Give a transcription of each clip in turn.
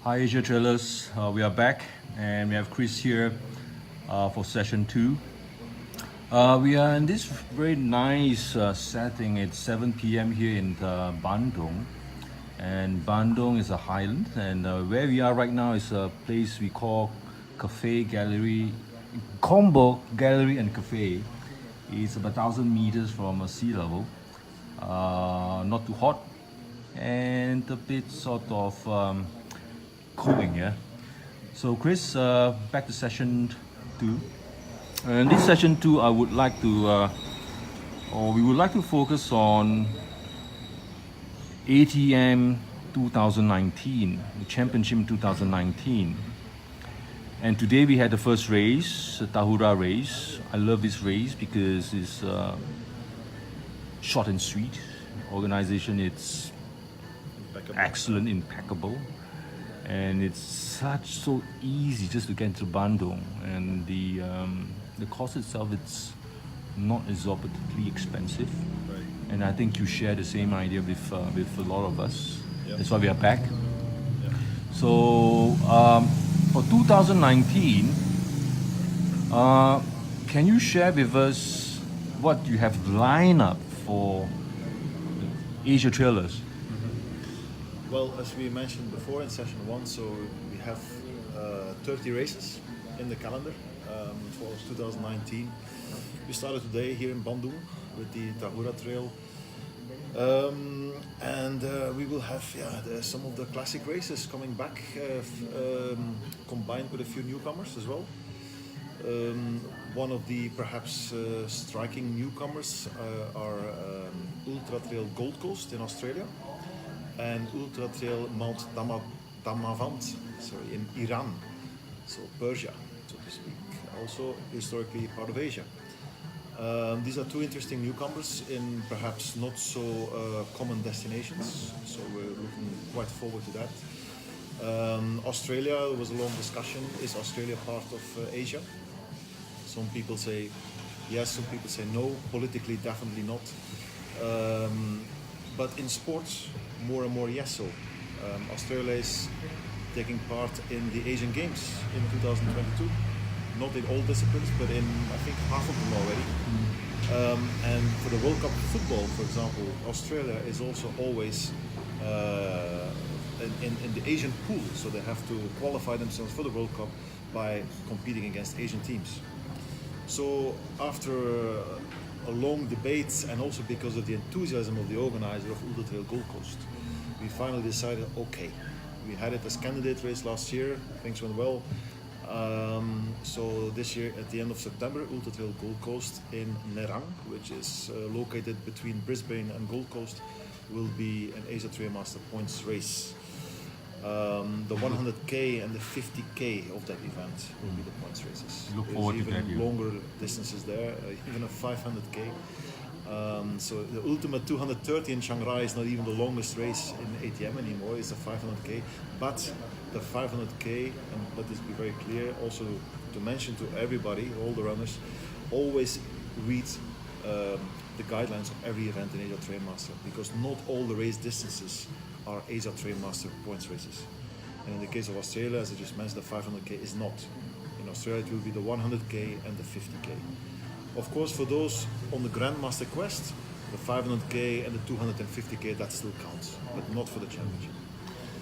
Hi Asia Trailers, we are back and we have Kris here for session 2. We are in this very nice setting. It's 7 p.m. here in Bandung, and Bandung is a highland, and where we are right now is a place we call Cafe Gallery, Combo Gallery and Cafe. It's about 1,000 meters from sea level, not too hot and a bit sort of cooling, yeah. So Kris, back to session 2. And this session 2, I would like to, or we would like to focus on ATM 2019, the championship 2019. And today we had the first race, the Tahura race. I love this race because it's short and sweet. Organization, it's excellent, impeccable. And it's so easy just to get to Bandung, and the cost itself, it's not exorbitantly expensive. Right. And I think you share the same idea with a lot of us. Yep. That's why we are back. Yeah. So for 2019, can you share with us what you have lined up for Asia Trailers? Well, as we mentioned before in session 1, so we have 30 races in the calendar for 2019. We started today here in Bandung with the Tahura Trail, and we will have some of the classic races coming back, combined with a few newcomers as well. One of the perhaps striking newcomers are Ultra Trail Gold Coast in Australia and Ultra Trail Mount Damavand, in Iran, so Persia, so to speak, also historically part of Asia. These are two interesting newcomers in perhaps not so common destinations, so we're looking quite forward to that. Australia, there was a long discussion, is Australia part of Asia? Some people say yes, some people say no, politically definitely not. But in sports, more and more yes. So Australia is taking part in the Asian Games in 2022, not in all disciplines, but in I think half of them already. And for the World Cup football, for example, Australia is also always in the Asian pool, so they have to qualify themselves for the World Cup by competing against Asian teams. So after a long debate, and also because of the enthusiasm of the organizer of Ultra Trail Gold Coast, we finally decided, okay, we had it as candidate race last year, things went well. So this year at the end of September, Ultra Trail Gold Coast in Nerang, which is located between Brisbane and Gold Coast, will be an Asia Trail Master points race. The 100k and the 50k of that event will be the points races. Look forward to that. There's even longer distances there, even a 500k. So the ultimate 230 in Shanghai is not even the longest race in ATM anymore. It's a 500k, but the 500k, and let this be very clear, also to mention to everybody, all the runners, always read the guidelines of every event in Asia Trail Master, because not all the race distances are Asia Trail Master points races. And in the case of Australia, as I just mentioned, the 500k is not. In Australia it will be the 100k and the 50k. Of course, for those on the Grandmaster Quest, the 500k and the 250k, that still counts, but not for the championship.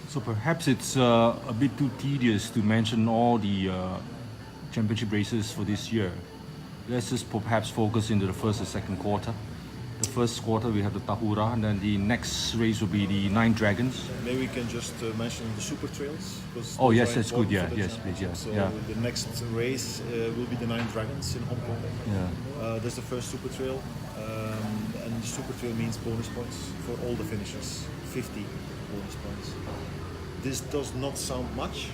So perhaps it's a bit too tedious to mention all the championship races for this year. Let's just perhaps focus into the first and second quarter. The first quarter we have the Tahura, and then the next race will be the Nine Dragons. Maybe we can just mention the super trails. Oh yes, that's good. Yeah, yes, please. Yeah. So yeah. the next race will be the Nine Dragons in Hong Kong. Yeah. That's the first super trail, and the super trail means bonus points for all the finishers, 50 bonus points. This does not sound much.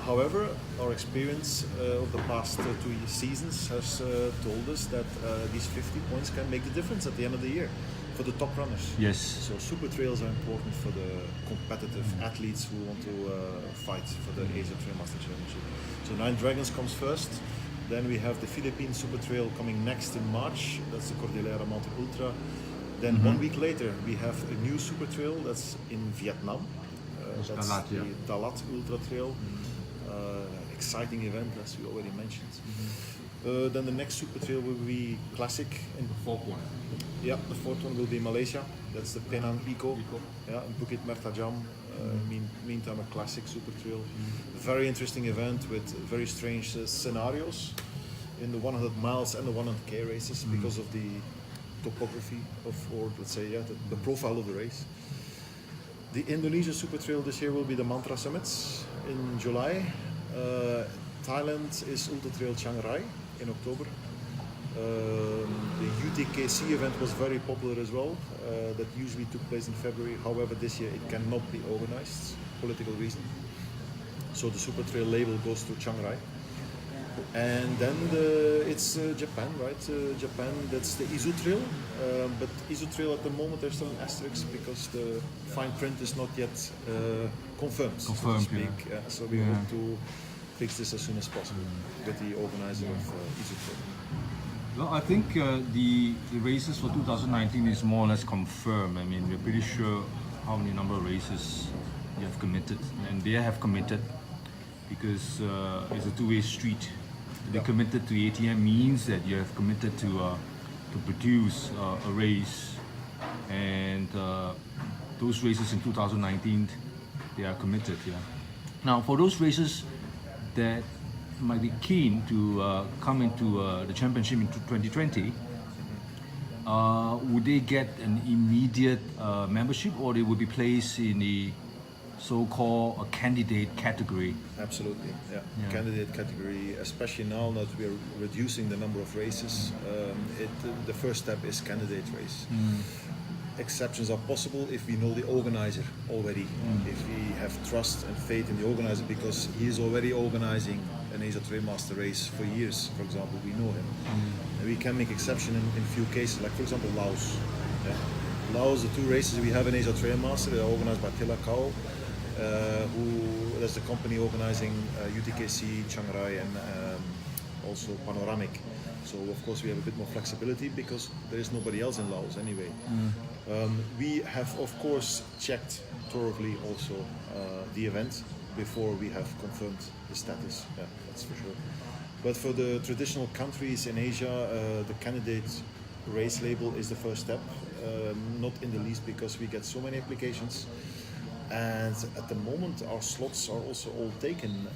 However, our experience of the past 2 seasons has told us that these 50 points can make the difference at the end of the year for the top runners. Yes. So super trails are important for the competitive athletes who want to fight for the Asia Trail Master Championship. So Nine Dragons comes first. Then we have the Philippine Super Trail coming next in March. That's the Cordillera Mountain Ultra. Then 1 week later we have a new super trail that's in Vietnam. That's Dalat, yeah. the Dalat Ultra Trail. Exciting event, as we already mentioned. Then the next super trail will be classic. In The fourth one. yeah, the fourth one will be Malaysia. That's the Penang Eco. Yeah, in Bukit Mertajam. Meantime, a classic super trail. Very interesting event with very strange scenarios in the 100 miles and the 100k races because of the topography of, or let's say, yeah, the profile of the race. The Indonesia Super Trail this year will be the Mantra Summits in July. Thailand is Ultra Trail Chiang Rai in October. The UTKC event was very popular as well. That usually took place in February. However, this year it cannot be organized, political reason. So the Super Trail label goes to Chiang Rai. And then it's Japan, right? Japan, that's the Izu Trail. But Izu Trail at the moment there's still an asterisk because the fine print is not yet confirmed, so to speak. Yeah. So we hope to fix this as soon as possible with the organizer of Izu Trail. Well, I think the races for 2019 is more or less confirmed. I mean, we're pretty sure how many number of races you have committed, and they have committed because it's a two-way street. They committed to ATM means that you have committed to produce a race, and those races in 2019 they are committed. Yeah. Now, for those races that might be keen to come into the championship in 2020, would they get an immediate membership, or they would be placed in the so-called a candidate category? Absolutely, yeah. Candidate category, especially now that we're reducing the number of races. The first step is candidate race. Exceptions are possible if we know the organizer already, if we have trust and faith in the organizer because he is already organizing an Asia Trailmaster race for years, for example, we know him. And we can make exception in few cases, like for example Laos. Yeah. Laos, the two races we have in Asia Trailmaster, they are organized by Tilakau, that's the company organizing UTKC, Chiang Rai and also Panoramic. So of course we have a bit more flexibility because there is nobody else in Laos anyway. We have of course checked thoroughly also the event before we have confirmed the status, yeah, that's for sure. But for the traditional countries in Asia, the candidate race label is the first step, not in the least because we get so many applications. And at the moment our slots are also all taken.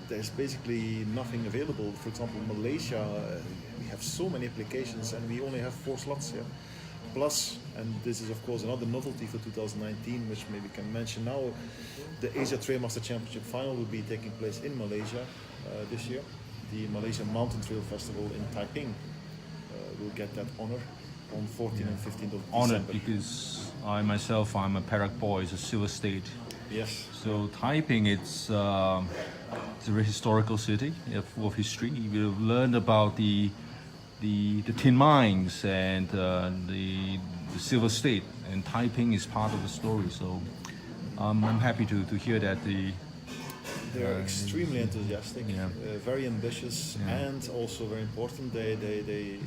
There's basically nothing available. For example, Malaysia, we have so many applications and we only have 4 slots here. Plus, and this is of course another novelty for 2019, which maybe can mention now, the Asia Trailmaster Championship final will be taking place in Malaysia this year. The Malaysia Mountain Trail Festival in Taiping will get that honor on 14th and 15th of Honored December. because I myself, I'm a Perak boy, it's a silver state. Yes. So Taiping, it's a very historical city, full of history. We've learned about the tin mines and the silver state, and Taiping is part of the story. So I'm happy to hear that they're extremely enthusiastic, Yeah. very ambitious, and also very important. They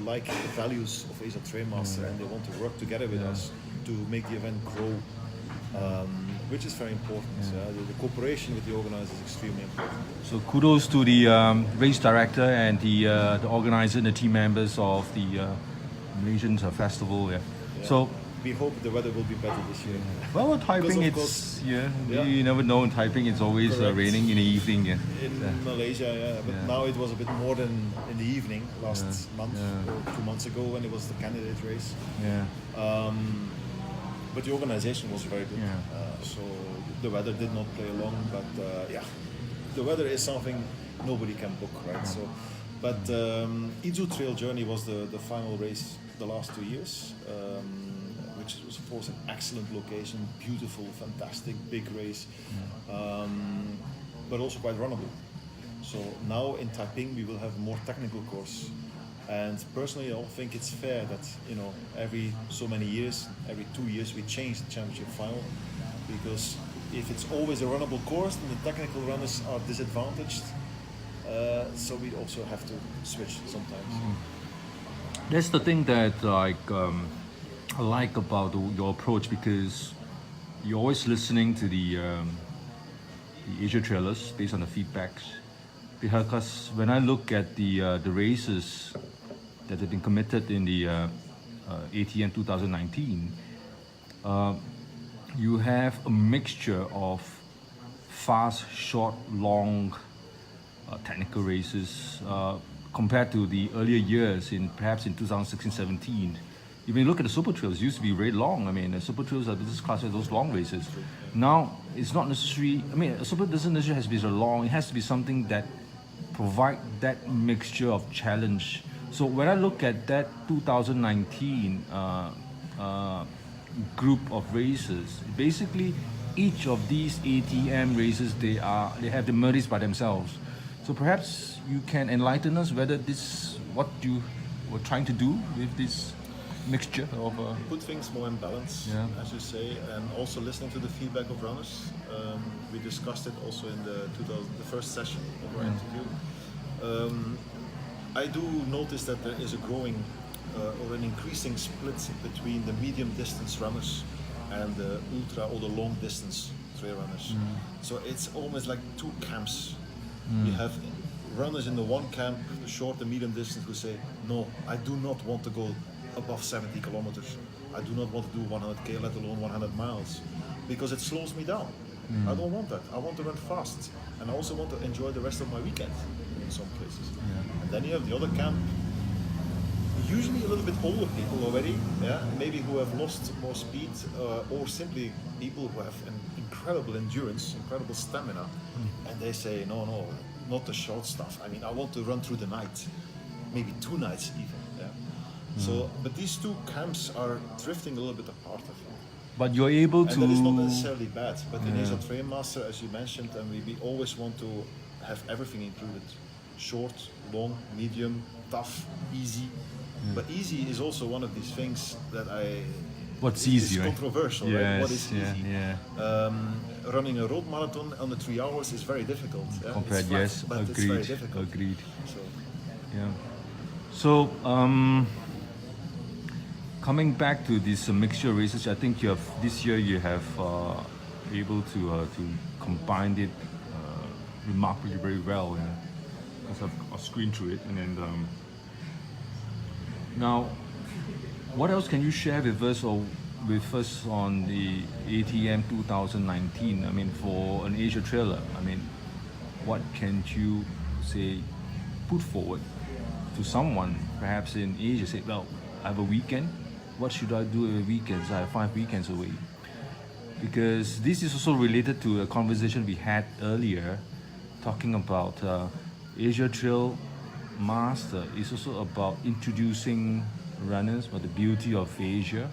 like the values of Asia Trailmaster, and they want to work together with us to make the event grow, which is very important. The cooperation with the organizers is extremely important. So kudos to the race director and the organizer and the team members of the Malaysian festival. Yeah. So we hope the weather will be better this year. well, Taiping, of it's course- you never know. In Taiping, it's always Correct. raining in the evening. Yeah. In Malaysia, but now it was a bit more than in the evening last month or 2 months ago when it was the candidate race. Yeah. But the organization was very good. Yeah. So the weather did not play along, but the weather is something nobody can book, right? So, but Izu Trail Journey was the final race the last 2 years, which was of course an excellent location, beautiful, fantastic, big race, but also quite runnable. So now in Taiping we will have a more technical course. And personally, I think it's fair that every so many years, every 2 years, we change the championship final, because if it's always a runnable course, then the technical runners are disadvantaged. So we also have to switch sometimes. That's the thing that I like about your approach, because you're always listening to the Asia trailers based on the feedbacks. Because when I look at the races that have been committed in the ATM 2019, you have a mixture of fast, short, long technical races compared to the earlier years perhaps in 2016-17. Even you look at the super trails, it used to be very long. I mean, the super trails are this class of those long races. Now it's not necessary. I mean, a super doesn't necessarily have to be so long. It has to be something that provide that mixture of challenge. So when I look at that 2019 group of races, basically each of these ATM races they have the medals by themselves. So perhaps you can enlighten us whether this what you were trying to do with this mixture of put things more in balance, as you say, and also listening to the feedback of runners. We discussed it also in the first session of our interview. I do notice that there is a growing or an increasing split between the medium distance runners and the ultra or the long distance trail runners. So it's almost like two camps. You have runners in the one camp, the short and medium distance, who say, no, I do not want to go above 70 kilometers. I do not want to do 100k, let alone 100 miles, because it slows me down. I don't want that. I want to run fast, and I also want to enjoy the rest of my weekend in some places. And then you have the other camp, usually a little bit older people already, maybe who have lost more speed, or simply people who have an incredible endurance, incredible stamina, and they say, no, not the short stuff. I mean, I want to run through the night, maybe 2 nights even. So, but these two camps are drifting a little bit apart, I think. But you're able to... And that is not necessarily bad, but in Asia Trail Master, as you mentioned, and we always want to have everything included. Short, long, medium, tough, easy. But easy is also one of these things that What's easy, right? It's controversial, right? What is easy? Running a road marathon under 3 hours is very difficult. Compared, it's flat, yes, but agreed, it's very difficult. agreed. So. Yeah. So, coming back to these mixture races, I think this year you have able to combine it remarkably very well. As I've screened through it, and then now, what else can you share with us on the ATM 2019? I mean, for an Asia trailer, I mean, what can you say put forward to someone perhaps in Asia? Say, well, I have a weekend. What should I do every weekend? I have 5 weekends away. Because this is also related to a conversation we had earlier, talking about Asia Trail Master is also about introducing runners for the beauty of Asia.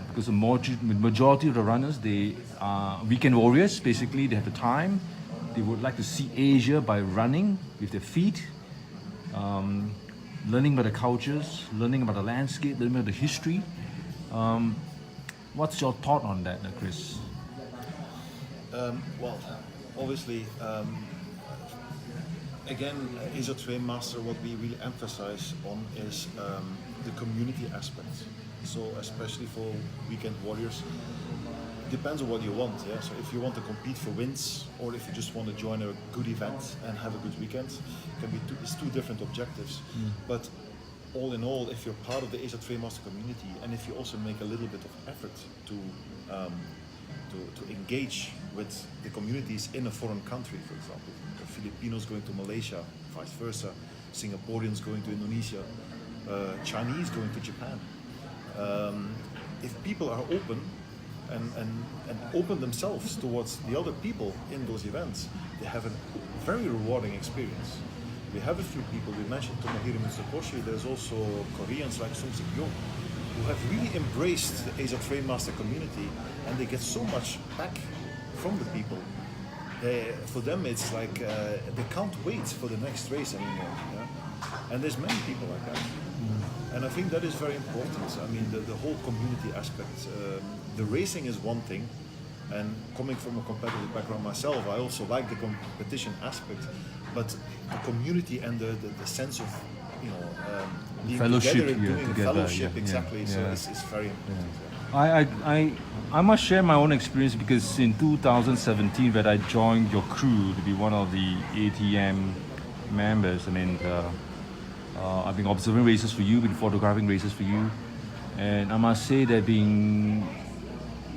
Because the majority of the runners, they are weekend warriors. Basically, they have the time. They would like to see Asia by running with their feet. Learning about the cultures, learning about the landscape, learning about the history. What's your thought on that, Kris? Well, obviously, again, Asia Trail Master, what we really emphasize on is the community aspect. So, especially for weekend warriors, depends on what you want. So if you want to compete for wins, or if you just want to join a good event and have a good weekend, it's two different objectives. But all in all, if you're part of the Asia Trail Master community, and if you also make a little bit of effort to engage with the communities in a foreign country, for example, Filipinos going to Malaysia, vice versa, Singaporeans going to Indonesia, Chinese going to Japan. If people are open and open themselves towards the other people in those events, they have a very rewarding experience. We have a few people, we mentioned Tomohiro Mitsukoshi, there's also Koreans like Sung Sik Yo, who have really embraced the Asia Trail Master community, and they get so much back from the people. For them it's like they can't wait for the next race anymore. And there's many people like that. And I think that is very important. I mean, the whole community aspect. The racing is one thing, and coming from a competitive background myself, I also like the competition aspect, but the community and the sense of, being fellowship, together and doing together, fellowship, exactly. So it's very important. I must share my own experience because in 2017 when I joined your crew to be one of the ATM members, I've been observing races for you, been photographing races for you, and I must say that being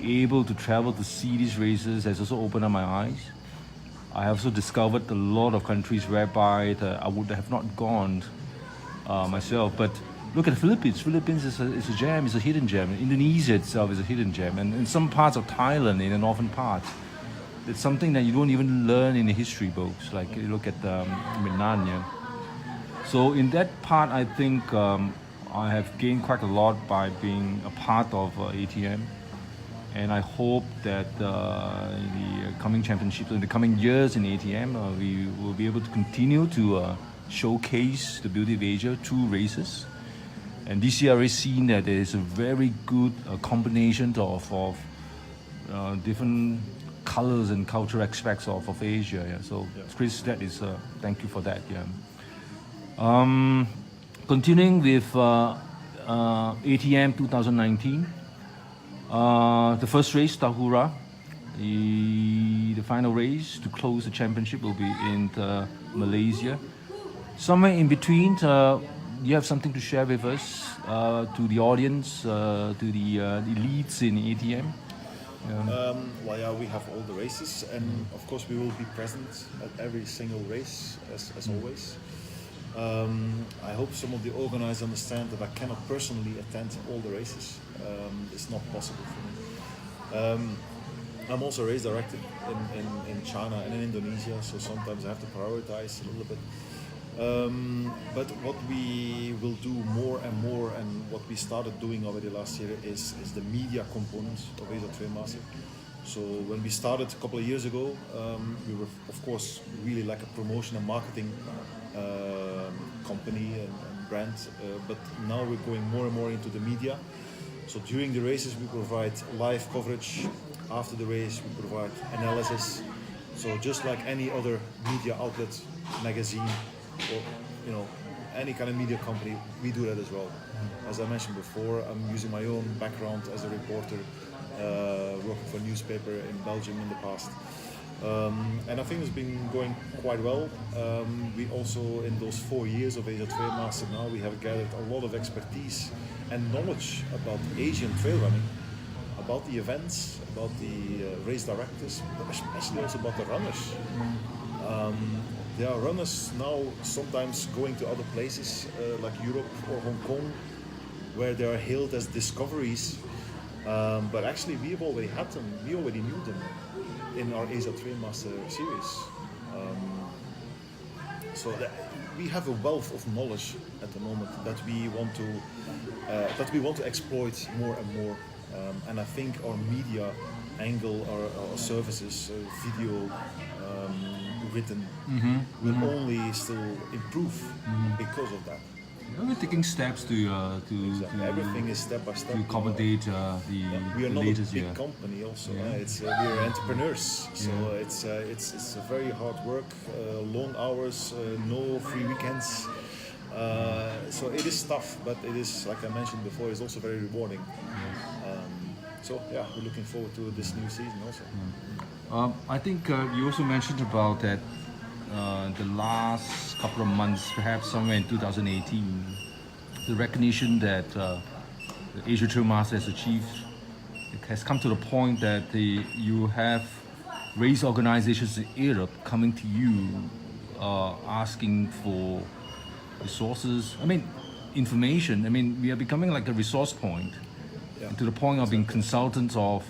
able to travel to see these races has also opened up my eyes. I have also discovered a lot of countries whereby I would have not gone myself. But look at the Philippines. Philippines is a gem, it's a hidden gem. Indonesia itself is a hidden gem. And in some parts of Thailand, in the northern parts, it's something that you don't even learn in the history books. Like you look at Minnan. Yeah. So in that part, I think I have gained quite a lot by being a part of ATM. And I hope that in the coming championships, in the coming years in ATM, we will be able to continue to showcase the beauty of Asia through races. And this year I've seen that there is a very good combination of different colors and cultural aspects of Asia. Yeah. So Kris, that is thank you for that. Yeah. Continuing with ATM 2019. The first race, Tahura, the final race to close the championship will be in Malaysia. Somewhere in between, you have something to share with us, to the audience, to the elites in ATM? We have all the races, and of course we will be present at every single race, as always. I hope some of the organizers understand that I cannot personally attend all the races. It's not possible for me. I'm also a race director in China and in Indonesia, so sometimes I have to prioritize a little bit. But what we will do more and more, and what we started doing already last year, is the media component of Asia Trail Master. So when we started a couple of years ago, we were of course really like a promotion and marketing company and brand, but now we're going more and more into the media. So during the races we provide live coverage, after the race we provide analysis. So just like any other media outlet, magazine, or any kind of media company, we do that as well. As I mentioned before, I'm using my own background as a reporter, working for a newspaper in Belgium in the past. And I think it's been going quite well. We also, in those 4 years of Asia Trail Master now, we have gathered a lot of expertise and knowledge about Asian trail running, about the events, about the race directors, but especially also about the runners. There are runners now sometimes going to other places like Europe or Hong Kong, where they are hailed as discoveries, but actually we've already had them, we already knew them in our Asia Trail Master series. So we have a wealth of knowledge at the moment that we want to exploit more and more. And I think our media angle, our services, video, written, will only still improve because of that. We're taking steps to everything is step by step. To accommodate we are not latest a big year. company. Also, we are entrepreneurs. So it's a very hard work, long hours, no free weekends. So it is tough, but it is, like I mentioned before, it's also very rewarding. We're looking forward to this new season also. I think you also mentioned about that the last couple of months, perhaps somewhere in 2018, the recognition that the Asia Trail Master has achieved, it has come to the point that you have race organizations in Europe coming to you asking for resources, information. We are becoming like a resource point, to the point of being consultants of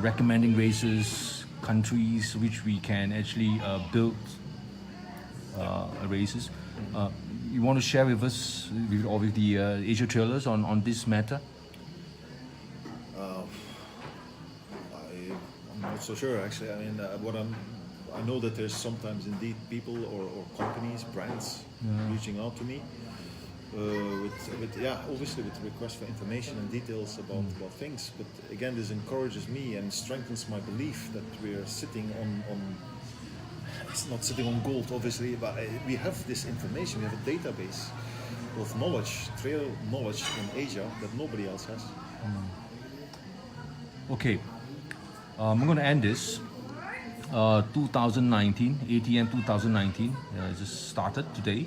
recommending races, countries which we can actually build races. You want to share with us, with the Asia Trailers on this matter? I'm not so sure actually. I know that there's sometimes indeed people or companies, brands reaching out to me obviously with requests for information and details about things. But again, this encourages me and strengthens my belief that we are sitting on it's not sitting on gold, obviously, but we have this information, we have a database of knowledge, trail knowledge in Asia that nobody else has. Okay, I'm going to end this. 2019, ATM 2019, just started today.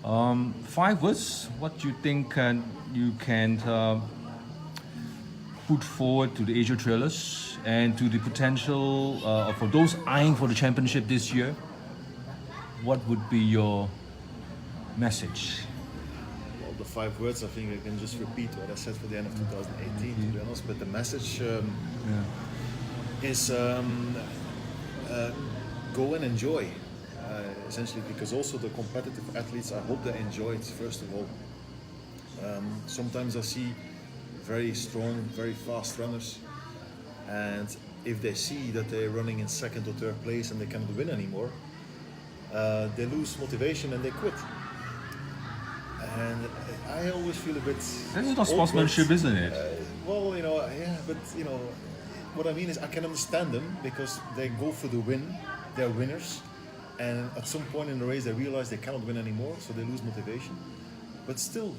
5 words, what you think you can put forward to the Asia Trailers and to the potential for those eyeing for the championship this year? What would be your message? Well, the 5 words, I think I can just repeat what I said for the end of 2018, to be honest, but the message is go and enjoy, essentially, because also the competitive athletes, I hope they enjoy it, first of all. Sometimes I see very strong, very fast runners, and if they see that they're running in second or third place and they cannot win anymore, they lose motivation and they quit. And I always feel a bit. This is not sportsmanship, isn't it? Well, yeah, but what I mean is I can understand them because they go for the win, they're winners, and at some point in the race they realize they cannot win anymore, so they lose motivation. But still,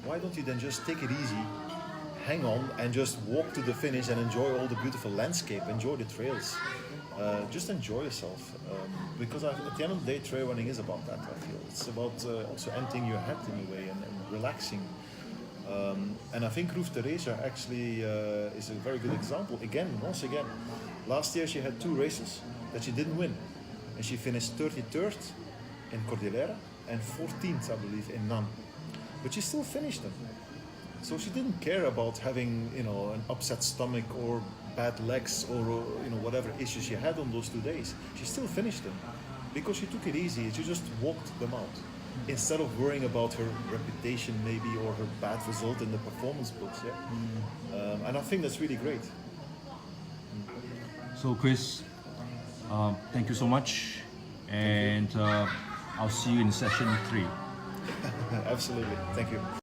why don't you then just take it easy, hang on, and just walk to the finish and enjoy all the beautiful landscape, enjoy the trails. Just enjoy yourself, because at the end of the day, trail running is about that. I feel it's about also emptying your head in a way and relaxing. And I think Ruth Teresa actually is a very good example. Once again, last year she had 2 races that she didn't win, and she finished 33rd in Cordillera and 14th, I believe, in Nan. But she still finished them. So she didn't care about having an upset stomach or bad legs or whatever issues she had on those 2 days. She still finished them because she took it easy. She just walked them out instead of worrying about her reputation maybe or her bad result in the performance books. Yeah, and I think that's really great. So Kris, thank you so much, and I'll see you in session 3. Absolutely, thank you.